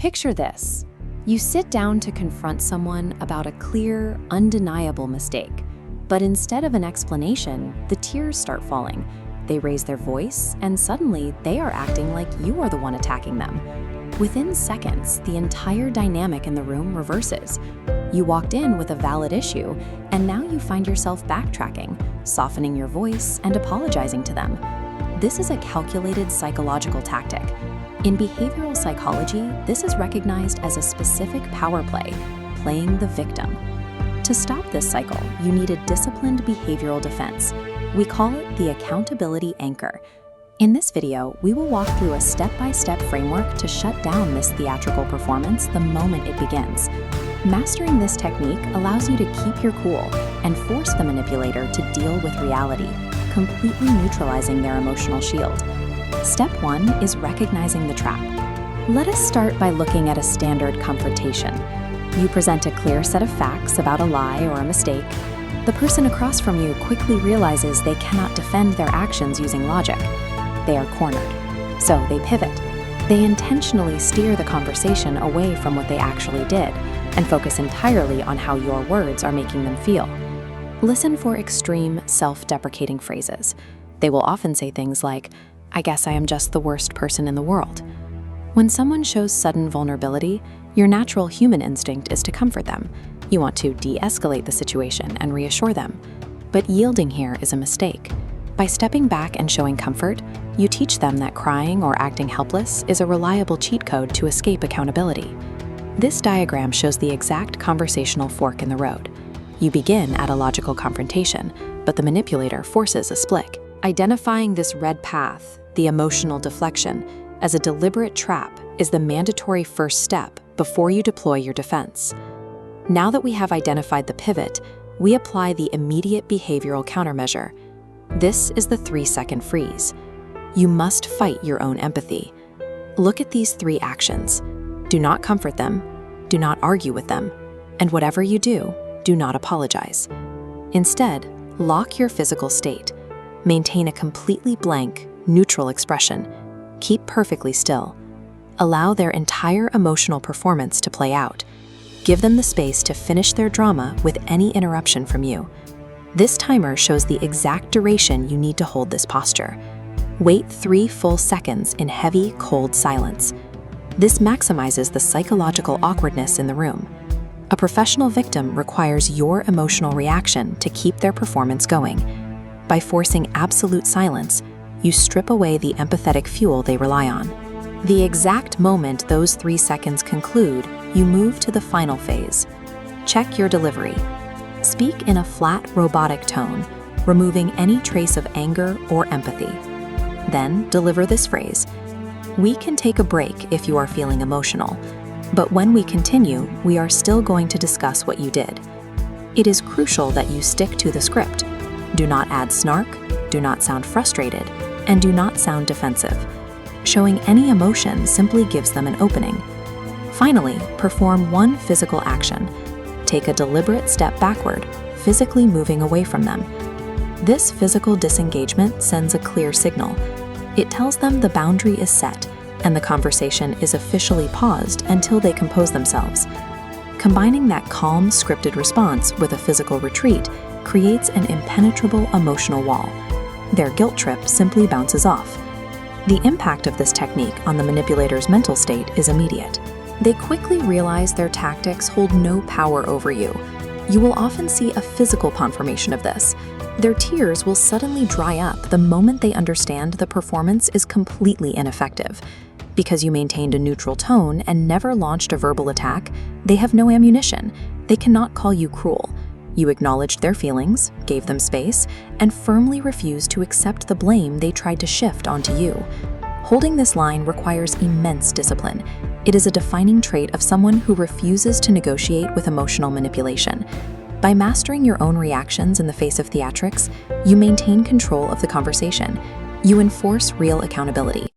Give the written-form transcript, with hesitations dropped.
Picture this. You sit down to confront someone about a clear, undeniable mistake. But instead of an explanation, the tears start falling. They raise their voice, and suddenly they are acting like you are the one attacking them. Within seconds, the entire dynamic in the room reverses. You walked in with a valid issue, and now you find yourself backtracking, softening your voice, and apologizing to them. This is a calculated psychological tactic. In behavioral psychology, this is recognized as a specific power play, playing the victim. To stop this cycle, you need a disciplined behavioral defense. We call it the accountability anchor. In this video, we will walk through a step-by-step framework to shut down this theatrical performance the moment it begins. Mastering this technique allows you to keep your cool and force the manipulator to deal with reality, completely neutralizing their emotional shield. Step 1 is recognizing the trap. Let us start by looking at a standard confrontation. You present a clear set of facts about a lie or a mistake. The person across from you quickly realizes they cannot defend their actions using logic. They are cornered. So they pivot. They intentionally steer the conversation away from what they actually did and focus entirely on how your words are making them feel. Listen for extreme, self-deprecating phrases. They will often say things like, "I guess I am just the worst person in the world." When someone shows sudden vulnerability, your natural human instinct is to comfort them. You want to de-escalate the situation and reassure them. But yielding here is a mistake. By stepping back and showing comfort, you teach them that crying or acting helpless is a reliable cheat code to escape accountability. This diagram shows the exact conversational fork in the road. You begin at a logical confrontation, but the manipulator forces a split. Identifying this red path, the emotional deflection, as a deliberate trap is the mandatory first step before you deploy your defense. Now that we have identified the pivot, we apply the immediate behavioral countermeasure. This is the 3-second freeze. You must fight your own empathy. Look at these 3 actions. Do not comfort them, do not argue with them, and whatever you do not apologize. Instead, lock your physical state. Maintain a completely blank, neutral expression. Keep perfectly still. Allow their entire emotional performance to play out. Give them the space to finish their drama with any interruption from you. This timer shows the exact duration you need to hold this posture. Wait 3 full seconds in heavy, cold silence. This maximizes the psychological awkwardness in the room. A professional victim requires your emotional reaction to keep their performance going. By forcing absolute silence, you strip away the empathetic fuel they rely on. The exact moment those 3 seconds conclude, you move to the final phase. Check your delivery. Speak in a flat, robotic tone, removing any trace of anger or empathy. Then deliver this phrase. "We can take a break if you are feeling emotional, but when we continue, we are still going to discuss what you did." It is crucial that you stick to the script. Do not add snark, do not sound frustrated, and do not sound defensive. Showing any emotion simply gives them an opening. Finally, perform one physical action. Take a deliberate step backward, physically moving away from them. This physical disengagement sends a clear signal. It tells them the boundary is set, and the conversation is officially paused until they compose themselves. Combining that calm, scripted response with a physical retreat creates an impenetrable emotional wall. Their guilt trip simply bounces off. The impact of this technique on the manipulator's mental state is immediate. They quickly realize their tactics hold no power over you. You will often see a physical confirmation of this. Their tears will suddenly dry up the moment they understand the performance is completely ineffective. Because you maintained a neutral tone and never launched a verbal attack, they have no ammunition. They cannot call you cruel. You acknowledged their feelings, gave them space, and firmly refused to accept the blame they tried to shift onto you. Holding this line requires immense discipline. It is a defining trait of someone who refuses to negotiate with emotional manipulation. By mastering your own reactions in the face of theatrics, you maintain control of the conversation. You enforce real accountability.